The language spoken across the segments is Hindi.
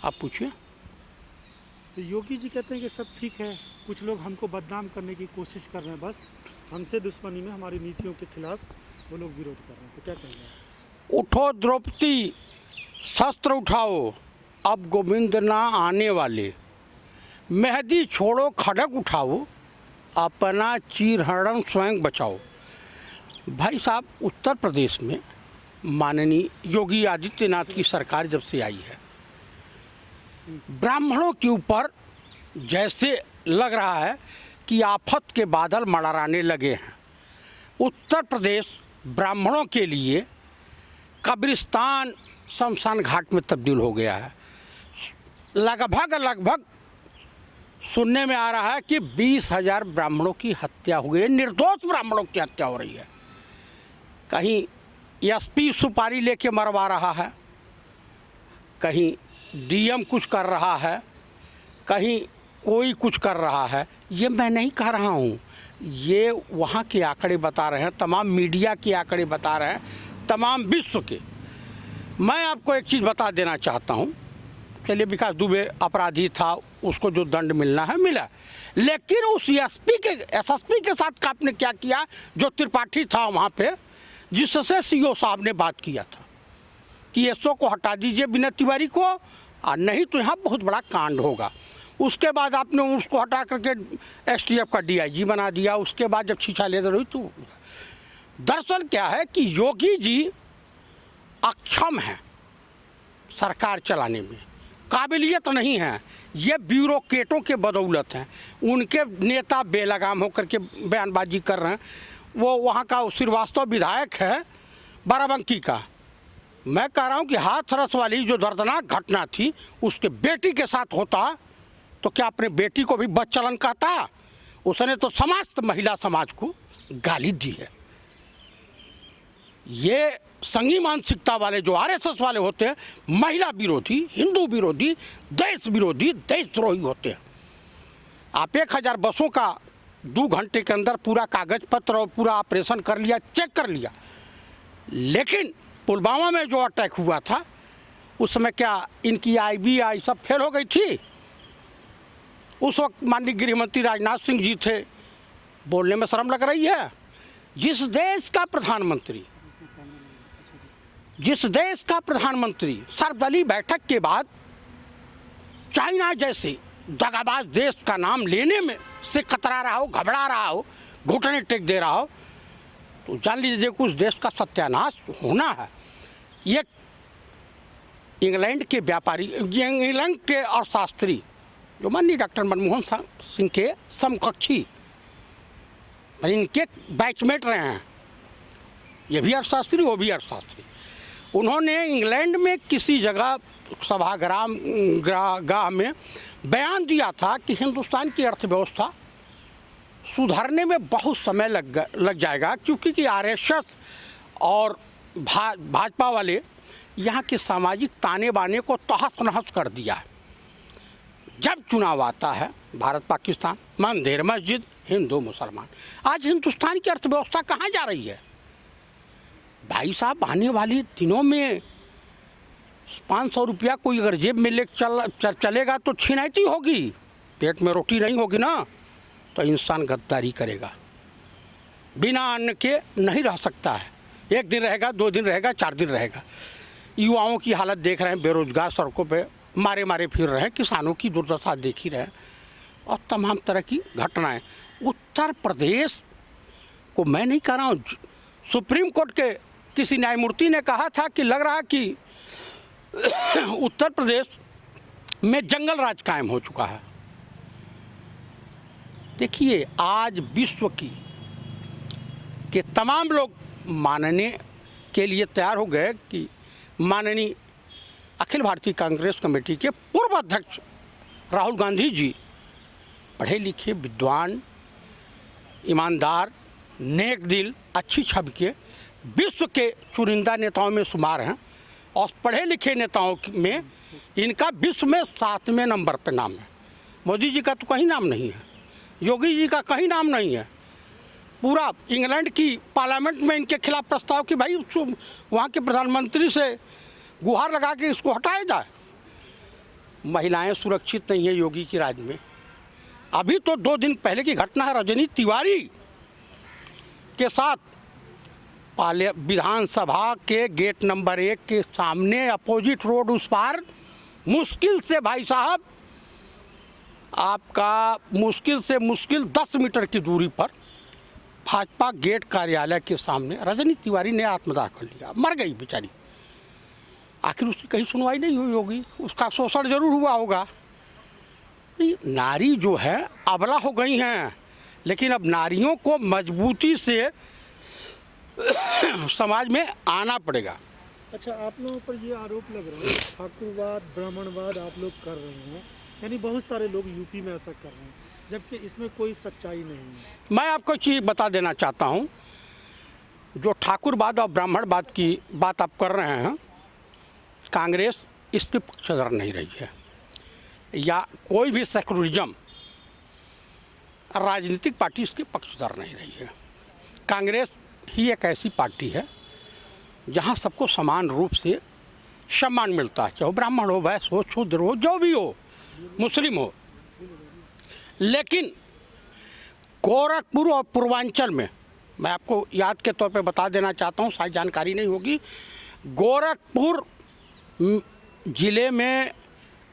आप पूछिए। तो योगी जी कहते हैं कि सब ठीक है, कुछ लोग हमको बदनाम करने की कोशिश कर रहे हैं, बस हमसे दुश्मनी में हमारी नीतियों के खिलाफ वो लोग विरोध कर रहे हैं, तो क्या कहेंगे आप? उठो द्रौपदी शस्त्र उठाओ, अब गोविंद ना आने वाले। मेहदी छोड़ो खड़ग उठाओ, अपना चीर हरण स्वयं बचाओ। भाई साहब, उत्तर प्रदेश में माननीय योगी आदित्यनाथ की सरकार जब से आई है, ब्राह्मणों के ऊपर जैसे लग रहा है कि आफत के बादल मंडराने लगे हैं। उत्तर प्रदेश ब्राह्मणों के लिए कब्रिस्तान शमशान घाट में तब्दील हो गया है। लगभग सुनने में आ रहा है कि 20,000 ब्राह्मणों की हत्या हुई है, निर्दोष ब्राह्मणों की हत्या हो रही है। कहीं एसपी सुपारी लेके मरवा रहा है, कहीं डीएम कुछ कर रहा है, कहीं कोई कुछ कर रहा है। ये मैं नहीं कह रहा हूँ, ये वहाँ के आंकड़े बता रहे हैं, तमाम मीडिया के आंकड़े बता रहे हैं, तमाम विश्व के। मैं आपको एक चीज़ बता देना चाहता हूँ। चलिए, विकास दुबे अपराधी था, उसको जो दंड मिलना है मिला, लेकिन उस एसएसपी के साथ आपने क्या किया? जो त्रिपाठी था वहाँ पे, जिससे सीओ साहब ने बात किया था कि एसओ को हटा दीजिए विनय तिवारी को, और नहीं तो यहाँ बहुत बड़ा कांड होगा। उसके बाद आपने उसको हटा करके एसटीएफ का डीआईजी बना दिया। उसके बाद जब छीछा लेदर हुई तो दरअसल क्या है कि योगी जी अक्षम हैं सरकार चलाने में, काबिलियत नहीं है। ये ब्यूरोक्रेटों के बदौलत हैं। उनके नेता बेलगाम होकर के बयानबाजी कर रहे हैं। वो वहाँ का श्रीवास्तव विधायक है बाराबंकी का। मैं कह रहा हूँ कि हाथरस वाली जो दर्दनाक घटना थी उसके बेटी के साथ होता तो क्या अपने बेटी को भी बदचलन कहता? उसने तो समस्त महिला समाज को गाली दी है। ये संगी मानसिकता वाले जो आरएसएस वाले होते हैं, महिला विरोधी, हिंदू विरोधी, देश द्रोही होते हैं। आप 1000 बसों का 2 घंटे के अंदर पूरा कागज पत्र और पूरा ऑपरेशन कर लिया, चेक कर लिया, लेकिन पुलवामा में जो अटैक हुआ था उस समय क्या इनकी IBI सब फेल हो गई थी? उस वक्त माननीय गृह मंत्री राजनाथ सिंह जी थे। बोलने में शर्म लग रही है। जिस देश का प्रधानमंत्री सर्वदलीय बैठक के बाद चाइना जैसे दगाबाज देश का नाम लेने में से कतरा रहा हो, घबरा रहा हो, घुटने टेक दे रहा हो, तो जान लीजिए कि उस देश का सत्यानाश होना है। ये इंग्लैंड के व्यापारी, इंग्लैंड के अर्थशास्त्री जो माननीय डॉक्टर मनमोहन सिंह के समकक्षी, इनके बैचमेट रहे हैं, ये भी अर्थशास्त्री वो भी अर्थशास्त्री। उन्होंने इंग्लैंड में किसी जगह सभागाह में बयान दिया था कि हिंदुस्तान की अर्थव्यवस्था सुधारने में बहुत समय लग जाएगा, क्योंकि कि आरएसएस और भाजपा वाले यहाँ के सामाजिक ताने बाने को तहस नहस कर दिया है। जब चुनाव आता है, भारत पाकिस्तान, मंदिर मस्जिद, हिंदू मुसलमान, आज हिंदुस्तान की अर्थव्यवस्था कहाँ जा रही है? भाई साहब, आने वाले दिनों में 500 रुपया कोई अगर जेब में ले चलेगा तो छिनैती होगी, पेट में रोटी नहीं होगी ना, तो इंसान गद्दारी करेगा। बिना अन्न के नहीं रह सकता है। 1 दिन रहेगा, 2 दिन रहेगा, 4 दिन रहेगा। युवाओं की हालत देख रहे हैं, बेरोजगार सड़कों पे मारे फिर रहे हैं, किसानों की दुर्दशा देख ही रहे हैं, और तमाम तरह की घटनाएं। उत्तर प्रदेश को मैं नहीं कह रहा हूँ, सुप्रीम कोर्ट के किसी न्यायमूर्ति ने कहा था कि लग रहा है कि उत्तर प्रदेश में जंगल राज कायम हो चुका है। देखिए, आज विश्व के तमाम लोग मानने के लिए तैयार हो गए कि माननीय अखिल भारतीय कांग्रेस कमेटी के पूर्व अध्यक्ष राहुल गांधी जी पढ़े लिखे, विद्वान, ईमानदार, नेक दिल, अच्छी छवि के विश्व के चुनिंदा नेताओं में शुमार हैं, और पढ़े लिखे नेताओं में इनका विश्व में 7वें नंबर पर नाम है। मोदी जी का तो कहीं नाम नहीं है, योगी जी का कहीं नाम नहीं है। पूरा इंग्लैंड की पार्लियामेंट में इनके खिलाफ प्रस्ताव कि भाई वहाँ के प्रधानमंत्री से गुहार लगा के इसको हटाया जाए। महिलाएं सुरक्षित नहीं है योगी की राज में। अभी तो 2 दिन पहले की घटना है, रजनी तिवारी के साथ विधानसभा के गेट नंबर 1 के सामने अपोजिट रोड उस पार मुश्किल से भाई साहब आपका मुश्किल से मुश्किल 10 मीटर की दूरी पर भाजपा गेट कार्यालय के सामने रजनी तिवारी ने आत्मदाह कर लिया, मर गई बेचारी। आखिर उसकी कहीं सुनवाई नहीं हुई होगी, उसका शोषण जरूर हुआ होगा। नारी जो है अबला हो गई हैं, लेकिन अब नारियों को मजबूती से समाज में आना पड़ेगा। अच्छा, आप लोगों पर ये आरोप लग रहा है ठाकुरवाद ब्राह्मणवाद आप लोग कर रहे हैं, यानी बहुत सारे लोग यूपी में ऐसा कर रहे हैं, जबकि इसमें कोई सच्चाई नहीं है। मैं आपको चीज़ बता देना चाहता हूँ, जो ठाकुरवाद और ब्राह्मणवाद की बात आप कर रहे हैं, कांग्रेस इसके पक्षधर नहीं रही है, या कोई भी सेकुलरिज्म राजनीतिक पार्टी इसके पक्षधर नहीं रही है। कांग्रेस ही एक ऐसी पार्टी है जहाँ सबको समान रूप से सम्मान मिलता है, चाहे ब्राह्मण हो, वैश्य हो, शूद्र हो, जो भी हो, मुस्लिम हो। लेकिन गोरखपुर और पूर्वांचल में, मैं आपको याद के तौर पे बता देना चाहता हूँ, शायद जानकारी नहीं होगी, गोरखपुर जिले में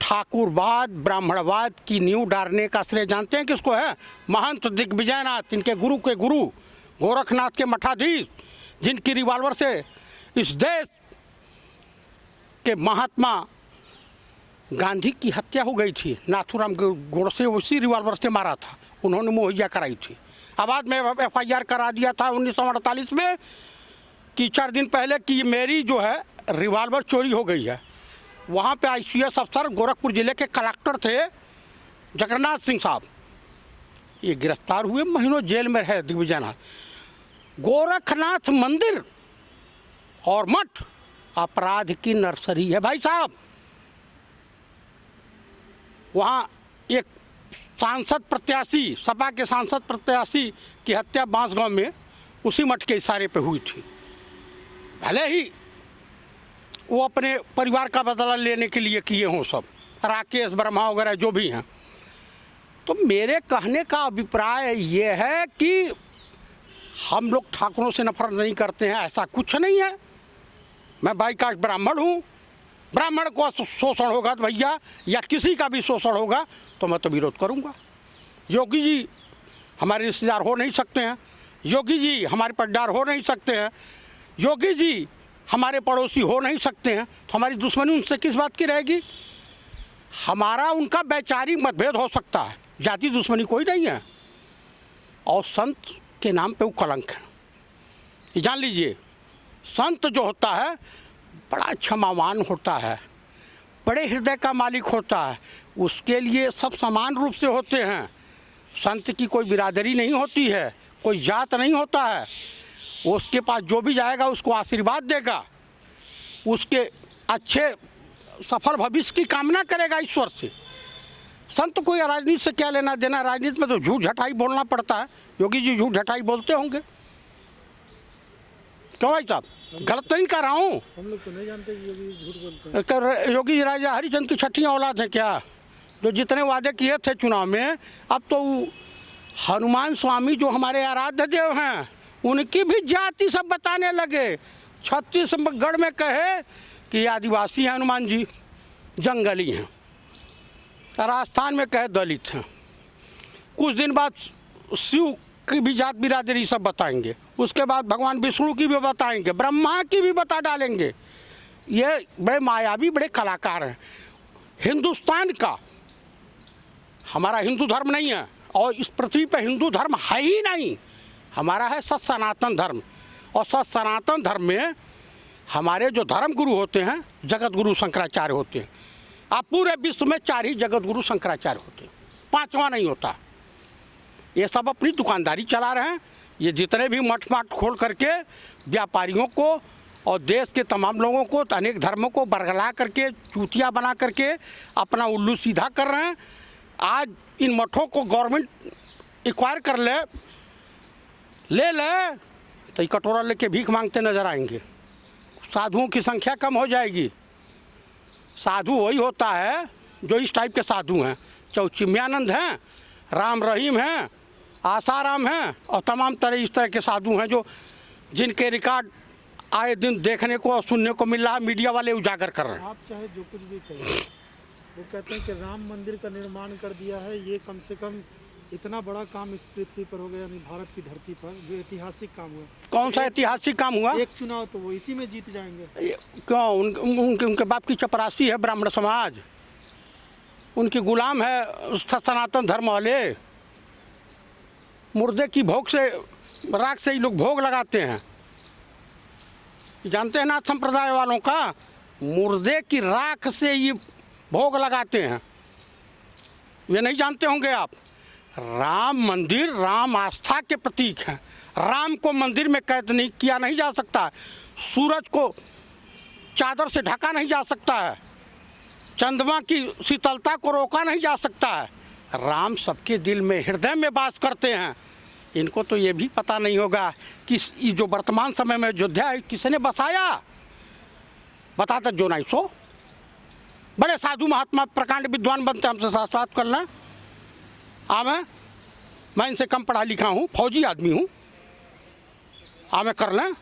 ठाकुरवाद ब्राह्मणवाद की नींव डालने का श्रेय जानते हैं किसको है? महंत दिग्विजयनाथ, इनके गुरु के गुरु गोरखनाथ के मठाधीश, जिनकी रिवॉल्वर से इस देश के महात्मा गांधी की हत्या हो गई थी। नाथूराम गोडसे उसी रिवॉल्वर से मारा था, उन्होंने मुहैया कराई थी। बाद में FIR करा दिया था 1948 में कि 4 दिन पहले कि मेरी जो है रिवॉल्वर चोरी हो गई है। वहाँ पे ICS अफसर गोरखपुर जिले के कलेक्टर थे जगन्नाथ सिंह साहब, ये गिरफ्तार हुए, महीनों जेल में रहे दिग्विजयनाथ। गोरखनाथ मंदिर और मठ अपराध की नर्सरी है भाई साहब। वहाँ एक सांसद प्रत्याशी, सपा के सांसद प्रत्याशी की हत्या बांसगांव में उसी मठ के इशारे पे हुई थी। भले ही वो अपने परिवार का बदला लेने के लिए किए हों, सब राकेश वर्मा वगैरह जो भी हैं। तो मेरे कहने का अभिप्राय ये है कि हम लोग ठाकुरों से नफरत नहीं करते हैं, ऐसा कुछ नहीं है। मैं बाईकाट ब्राह्मण हूँ, ब्राह्मण को शोषण होगा तो भैया, या किसी का भी शोषण होगा तो मैं तो विरोध करूँगा। योगी जी हमारे रिश्तेदार हो नहीं सकते हैं, योगी जी हमारे पट्टेदार हो नहीं सकते हैं, योगी जी हमारे पड़ोसी हो नहीं सकते हैं, तो हमारी दुश्मनी उनसे किस बात की रहेगी? हमारा उनका वैचारिक मतभेद हो सकता है, जाति दुश्मनी कोई नहीं है। और संत के नाम पे वो कलंक है, ये जान लीजिए। संत जो होता है बड़ा क्षमावान होता है, बड़े हृदय का मालिक होता है, उसके लिए सब समान रूप से होते हैं। संत की कोई बिरादरी नहीं होती है, कोई जात नहीं होता है। उसके पास जो भी जाएगा उसको आशीर्वाद देगा, उसके अच्छे सफल भविष्य की कामना करेगा ईश्वर से। संत को राजनीति से क्या लेना देना? राजनीति में तो झूठ झटाई बोलना पड़ता है। योगी जी झूठ झटाई बोलते होंगे, क्यों भाई साहब? गलत तो नहीं कर रहा हूँ। हम लोग तो नहीं जानते कि योगी झूठ बोलते हैं। योगी राजा हरिचंद की छठियाँ औलाद है क्या? जो जितने वादे किए थे चुनाव में, अब तो हनुमान स्वामी जो हमारे आराध्य देव हैं, उनकी भी जाति सब बताने लगे। छत्तीसगढ़ में कहे कि आदिवासी हैं हनुमान जी, जंगली हैं। राजस्थान में कहे दलित हैं। कुछ दिन बाद शिव की भी जात बिरादरी सब बताएंगे, उसके बाद भगवान विष्णु की भी बताएंगे, ब्रह्मा की भी बता डालेंगे। ये बड़े मायावी, बड़े कलाकार हैं। हिंदुस्तान का हमारा हिंदू धर्म नहीं है, और इस पृथ्वी पर हिंदू धर्म है ही नहीं। हमारा है सत सनातन धर्म, और सत सनातन धर्म में हमारे जो धर्म गुरु होते हैं जगत गुरु शंकराचार्य होते हैं। अब पूरे विश्व में 4 ही जगत गुरु शंकराचार्य होते हैं, 5वां नहीं होता। ये सब अपनी दुकानदारी चला रहे हैं। ये जितने भी मठ माट खोल करके व्यापारियों को और देश के तमाम लोगों को, अनेक धर्मों को बरगला करके, चूतिया बना करके अपना उल्लू सीधा कर रहे हैं। आज इन मठों को गवर्नमेंट एक्वायर कर ले तो कटोरा लेके भीख मांगते नजर आएंगे। साधुओं की संख्या कम हो जाएगी। साधु वही होता है जो इस टाइप के साधु हैं, चाहे चिन्मयानंद हैं, राम रहीम हैं, आसाराम हैं और तमाम तरह इस तरह के साधु हैं जो जिनके रिकॉर्ड आए दिन देखने को और सुनने को मिल रहा है, मीडिया वाले उजागर कर रहे हैं। आप चाहे जो कुछ भी कहिए, वो कहते हैं कि राम मंदिर का निर्माण कर दिया है, ये कम से कम इतना बड़ा काम इस पृथ्वी पर हो गया, यानी भारत की धरती पर जो ऐतिहासिक काम हुआ। कौन सा ऐतिहासिक काम हुआ? एक चुनाव तो वो इसी में जीत जाएंगे। क्यों? उनके बाप की चपरासी है ब्राह्मण समाज, उनकी गुलाम है सनातन धर्म वाले। मुर्दे की भोग से, राख से ही लोग भोग लगाते हैं। जानते हैं नाथ संप्रदाय वालों का, मुर्दे की राख से ये भोग लगाते हैं। ये नहीं जानते होंगे आप। राम मंदिर राम आस्था के प्रतीक हैं। राम को मंदिर में कैद नहीं किया नहीं जा सकता, सूरज को चादर से ढका नहीं जा सकता है, चंद्रमा की शीतलता को रोका नहीं जा सकता है। राम सबके दिल में, हृदय में वास करते हैं। इनको तो ये भी पता नहीं होगा कि ये जो वर्तमान समय में अयोध्या है किसने बसाया। बताते जो नहीं सो बड़े साधु महात्मा प्रकांड विद्वान बनते, हमसे साथ साथ कर लें। मैं इनसे कम पढ़ा लिखा हूँ, फौजी आदमी हूँ। मैं कर लें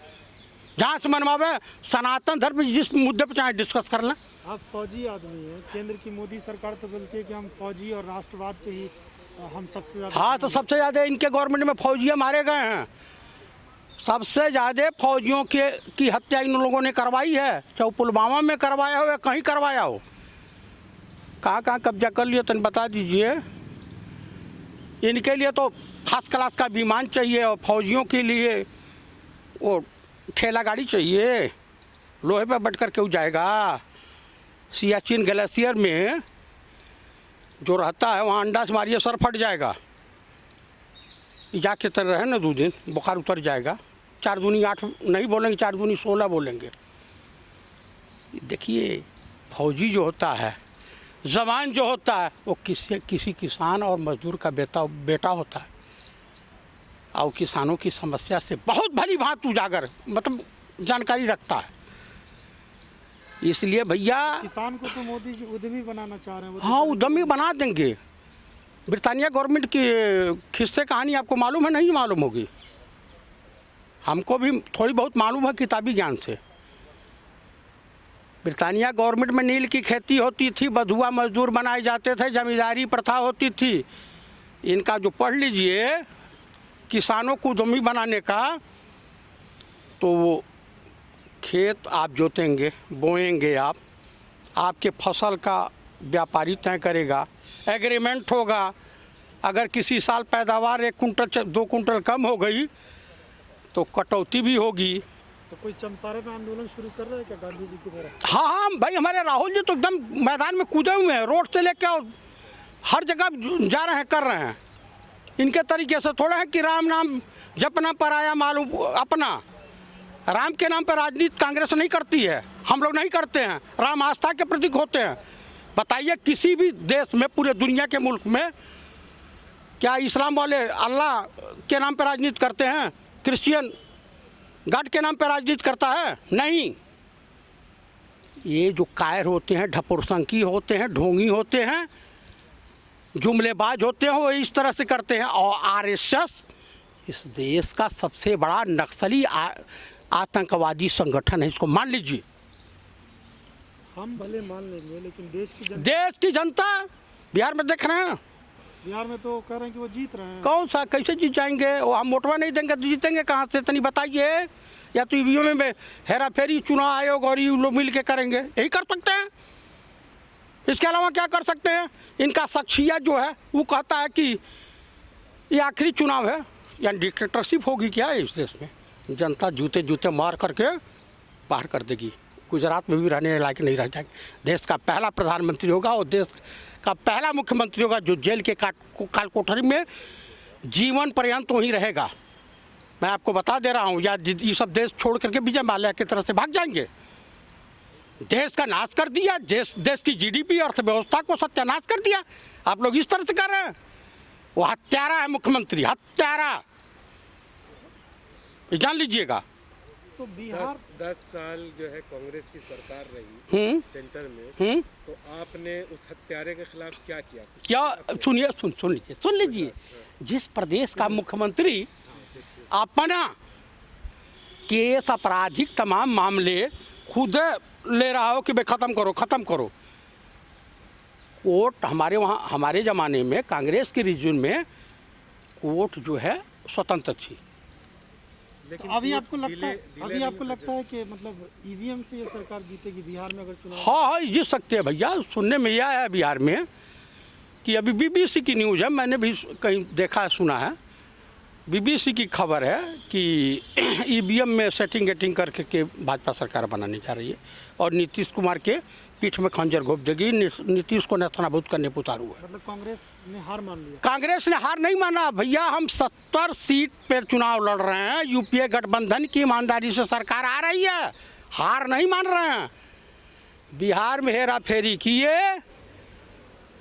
जहाँ से मनवावे, सनातन धर्म जिस मुद्दे पर चाहे डिस्कस कर लें। आप फौजी आदमी हैं, केंद्र की मोदी सरकार तो बोलती है कि हम फौजी और राष्ट्रवाद पे ही हम सबसे ज़्यादा। हाँ, तो सबसे ज़्यादा इनके गवर्नमेंट में फौजियाँ मारे गए हैं। सबसे ज़्यादा फौजियों की हत्या इन लोगों ने करवाई है, चाहे पुलवामा में करवाया हो या कहीं करवाया हो। कहाँ कहाँ कब्जा कर लिया तो बता दीजिए। इनके लिए तो फर्स्ट क्लास का विमान चाहिए और फौजियों के लिए वो ठेला गाड़ी चाहिए, लोहे पे बैठ कर क्यों जाएगा। सियाचिन ग्लेशियर में जो रहता है वहाँ अंडा से मारिए सर फट जाएगा। जाके तर रहे ना 2 दिन, बुखार उतर जाएगा। 4 दूनी 8 नहीं बोलेंगे, 4 दूनी 16 बोलेंगे। देखिए, फौजी जो होता है, जवान जो होता है, वो किसी किसान और मजदूर का बेटा होता है और किसानों की समस्या से बहुत भली भांति उजागर, मतलब जानकारी रखता है। इसलिए भैया, किसान को तो मोदी जी उद्यमी बनाना चाह रहे हैं। हाँ, उद्यमी बना देंगे। ब्रिटानिया गवर्नमेंट की किस्से कहानी आपको मालूम है? नहीं मालूम होगी, हमको भी थोड़ी बहुत मालूम है किताबी ज्ञान से। ब्रिटानिया गवर्नमेंट में नील की खेती होती थी, बधुआ मजदूर बनाए जाते थे, जमींदारी प्रथा होती थी। इनका जो पढ़ लीजिए किसानों को उद्यमी बनाने का, तो वो खेत आप जोतेंगे, बोएंगे, आपके फसल का व्यापारी तय करेगा, एग्रीमेंट होगा। अगर किसी साल पैदावार 1 कुंटल 2 कुंटल कम हो गई तो कटौती भी होगी। तो कोई चंपारण आंदोलन शुरू कर रहे हैं क्या गांधी जी की तरह? हाँ भाई, हमारे राहुल जी तो एकदम मैदान में कूदे हुए हैं, रोड से लेकर और हर जगह जा रहे हैं, कर रहे हैं। इनके तरीके से थोड़ा है कि राम नाम जपना पर आया मालूम अपना। राम के नाम पर राजनीति कांग्रेस नहीं करती है, हम लोग नहीं करते हैं। राम आस्था के प्रतीक होते हैं। बताइए किसी भी देश में, पूरे दुनिया के मुल्क में, क्या इस्लाम वाले अल्लाह के नाम पर राजनीति करते हैं? क्रिश्चियन गॉड के नाम पर राजनीति करता है? नहीं। ये जो कायर होते हैं, ढपुरसंकी होते हैं, ढोंगी होते हैं, जुमलेबाज होते हैं, वो इस तरह से करते हैं। और आरएसएस इस देश का सबसे बड़ा नक्सली आतंकवादी संगठन है, इसको मान लीजिए। हम भले मान लेंगे, लेकिन देश की जनता बिहार में देख रहे हैं। बिहार में तो कह रहे हैं कि वो जीत रहे हैं। कौन सा, कैसे जीत जाएंगे? वो हम वोटवा नहीं देंगे तो जीतेंगे कहाँ से? तनी बताइए। या तो ईवीएम में हेरा फेरी चुनाव आयोग और ये लोग मिल के करेंगे, यही कर सकते हैं। इसके अलावा क्या कर सकते हैं? इनका शख्सियत जो है वो कहता है कि ये आखिरी चुनाव है, यानी डिक्टेटरशिप होगी क्या इस देश में? जनता जूते जूते मार करके बाहर कर देगी। गुजरात में भी रहने लायक नहीं रह जाएंगे। देश का पहला प्रधानमंत्री होगा और देश का पहला मुख्यमंत्री होगा जो जेल के काल कोठरी में जीवन पर्यंत वहीं रहेगा। मैं आपको बता दे रहा हूँ, या ये सब देश छोड़ करके विजय माल्या की तरह से भाग जाएंगे। देश का नाश कर दिया, देश की जीडीपी अर्थव्यवस्था को सत्यानाश कर दिया। आप लोग इस तरह से कर रहे हैं। वो हत्यारा है मुख्यमंत्री, हत्यारा, जान लीजिएगा। तो बिहार 10 साल जो है कांग्रेस की सरकार रही सेंटर में, तो आपने उस हत्यारे के खिलाफ क्या किया? क्या सुनिए, सुन लीजिए। जिस प्रदेश का मुख्यमंत्री अपना केस आपराधिक तमाम मामले खुद ले रहा हो कि भाई ख़त्म करो। कोर्ट हमारे वहाँ, हमारे ज़माने में कांग्रेस के रीजन में कोर्ट जो है स्वतंत्र थी। लेकिन अभी आपको लगता है कि मतलब ईवीएम से ये सरकार जीतेगी बिहार में अगर चुनाव? हाँ, जीत सकते हैं भैया। सुनने में यह है बिहार में कि अभी बीबीसी की न्यूज़ है, मैंने भी कहीं देखा सुना है, बीबीसी की खबर है कि ईवीएम में सेटिंग करके भाजपा सरकार बनाने जा रही है और नीतीश कुमार के पीठ में खंजर घोंप देगी। नीतीश को नेस्तनाबूद करने पर उतारू है। मतलब कांग्रेस ने हार मान लिया? कांग्रेस ने हार नहीं माना भैया। हम 70 सीट पर चुनाव लड़ रहे हैं। यूपीए गठबंधन की ईमानदारी से सरकार आ रही है, हार नहीं मान रहे हैं। बिहार में हेरा फेरी किए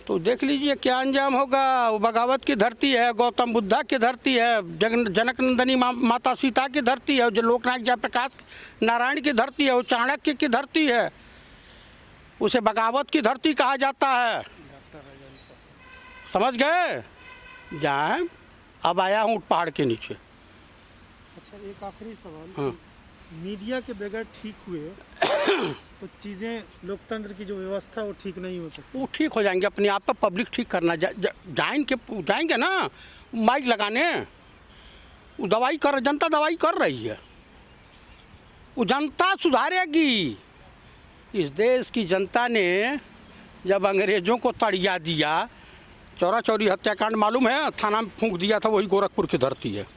तो देख लीजिए क्या अंजाम होगा। वो बगावत की धरती है, गौतम बुद्धा की धरती है, जनक नंदनी माता सीता की धरती है, जो लोकनायक जयप्रकाश नारायण की धरती है, वो चाणक्य की धरती है, उसे बगावत की धरती कहा जाता है। समझ गए? जाए अब आया हूँ पहाड़ के नीचे। अच्छा, एक आखिरी सवाल। हाँ। मीडिया के बगैर ठीक हुए तो चीज़ें, लोकतंत्र की जो व्यवस्था वो ठीक नहीं हो सकती। वो ठीक हो जाएंगे अपने आप। पब्लिक ठीक करना जाएंगे ना माइक लगाने। वो जनता दवाई कर रही है, वो जनता सुधारेगी। इस देश की जनता ने जब अंग्रेज़ों को तड़िया दिया, चौरी हत्याकांड मालूम है, थाना में फूंक दिया था, वही गोरखपुर की धरती है।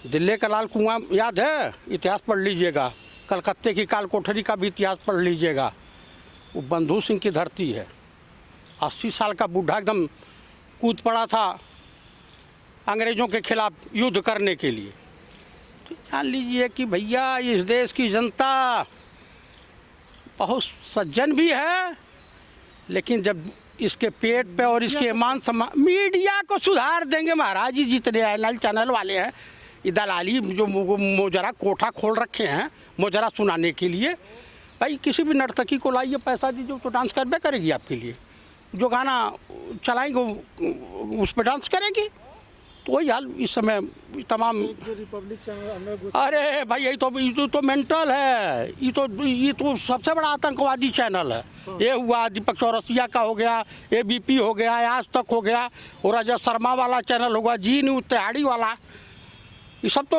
दिल्ली का लाल कुआं याद है? इतिहास पढ़ लीजिएगा। कलकत्ते की काल कोठरी का भी इतिहास पढ़ लीजिएगा। वो बंधु सिंह की धरती है। 80 साल का बूढ़ा एकदम कूद पड़ा था अंग्रेज़ों के खिलाफ युद्ध करने के लिए। तो जान लीजिए कि भैया इस देश की जनता बहुत सज्जन भी है, लेकिन जब इसके पेट पे और इसके मान सम्मान, मीडिया को सुधार देंगे महाराज जी। जितने चैनल वाले हैं, ये दलाली जो मोजरा कोठा खोल रखे हैं मोजरा सुनाने के लिए। भाई किसी भी नर्तकी को लाइए, पैसा दीजिए तो डांस करबे करेगी आपके लिए। जो गाना चलाएंगे उस पर डांस करेगी। तो वही हाल इस समय तमाम रिपब्लिक चैनल। अरे भाई यही तो मेंटल है। ये तो सबसे बड़ा आतंकवादी चैनल है। ये हुआ दीपक चौरसिया का हो गया, एबीपी हो गया, आज तक हो गया, और राजा शर्मा वाला चैनल होगा, जी न्यूज़ तिहाड़ी वाला। ये सब तो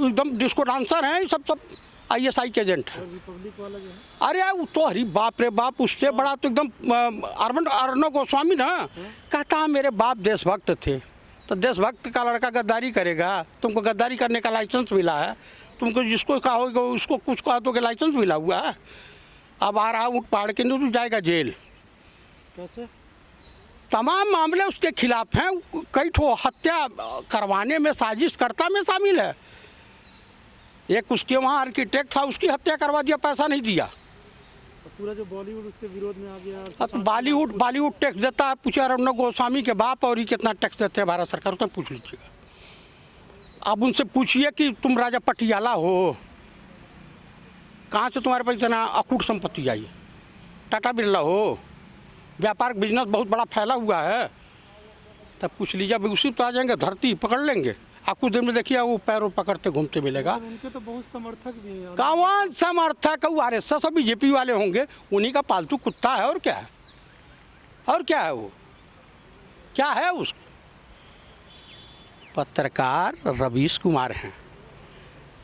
एकदम डिस्को डांसर हैं। ये सब ISI के एजेंट हैं। रिपब्लिक वाला जो है, अरे वो तो हरी बाप रे बाप, उससे बड़ा तो एकदम अर्णव गोस्वामी ना कहता मेरे बाप देशभक्त थे। तो देशभक्त का लड़का गद्दारी करेगा? तुमको गद्दारी करने का लाइसेंस मिला है? तुमको जिसको कहोगे उसको कुछ कहा तो लाइसेंस मिला हुआ है? अब आ रहा ऊँट पहाड़ के नहीं तो जाएगा जेल। कैसे? तमाम मामले उसके खिलाफ हैं। कई ठो हत्या करवाने में साजिशकर्ता में शामिल है। एक उसके वहाँ आर्किटेक्ट था, उसकी हत्या करवा दिया, पैसा नहीं दिया। पूरा जो बॉलीवुड उसके विरोध में आ गया। तो बॉलीवुड टैक्स देता है। पूछे अर्णव गोस्वामी के बाप और ये कितना टैक्स देते हैं भारत सरकार, तो पूछ लीजिएगा। अब उनसे पूछिए कि तुम राजा पटियाला हो, कहाँ से तुम्हारे पास इतना अकूट संपत्ति आई? टाटा बिरला हो, व्यापार बिजनेस बहुत बड़ा फैला हुआ है, तब पूछ लीजिए। अभी उसी तो आ जाएंगे, धरती पकड़ लेंगे। आप कुछ दिन में देखिए वो पैरों पकड़ते घूमते मिलेगा। उनके तो बहुत समर्थक भी हैं। कौन समर्थक? RSS और बीजेपी वाले होंगे, उन्हीं का पालतू कुत्ता है। और क्या है? और क्या है? वो क्या है? उस पत्रकार रवीश कुमार हैं,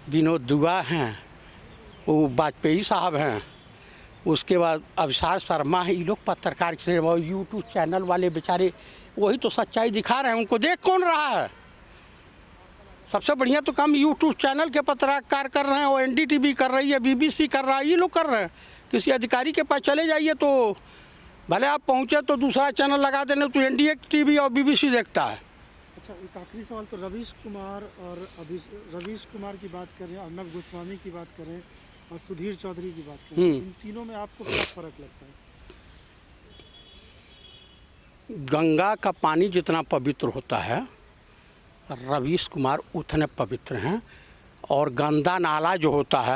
विनोद दुआ हैं, वो वाजपेयी साहब हैं, उसके बाद अभिसार शर्मा है। ये लोग पत्रकार से यूट्यूब चैनल वाले बेचारे वही तो सच्चाई दिखा रहे हैं। उनको देख कौन रहा है? सबसे बढ़िया तो काम यूट्यूब चैनल के पत्रकार कर रहे हैं, और NDTV कर रही है, BBC कर रहा है, ये लोग कर रहे हैं। किसी अधिकारी के पास चले जाइए तो भले आप पहुँचे तो दूसरा चैनल लगा देने तो NDTV और BBC देखता है। अच्छा, एक आखिरी सवाल। तो रवीश कुमार की बात करें, अर्णव गोस्वामी की बात करें और सुधीर चौधरी की बात करें, इन तीनों में आपको क्या फ़र्क लगता है? गंगा का पानी जितना पवित्र होता है, रवीश कुमार उतने पवित्र हैं। और गंदा नाला जो होता है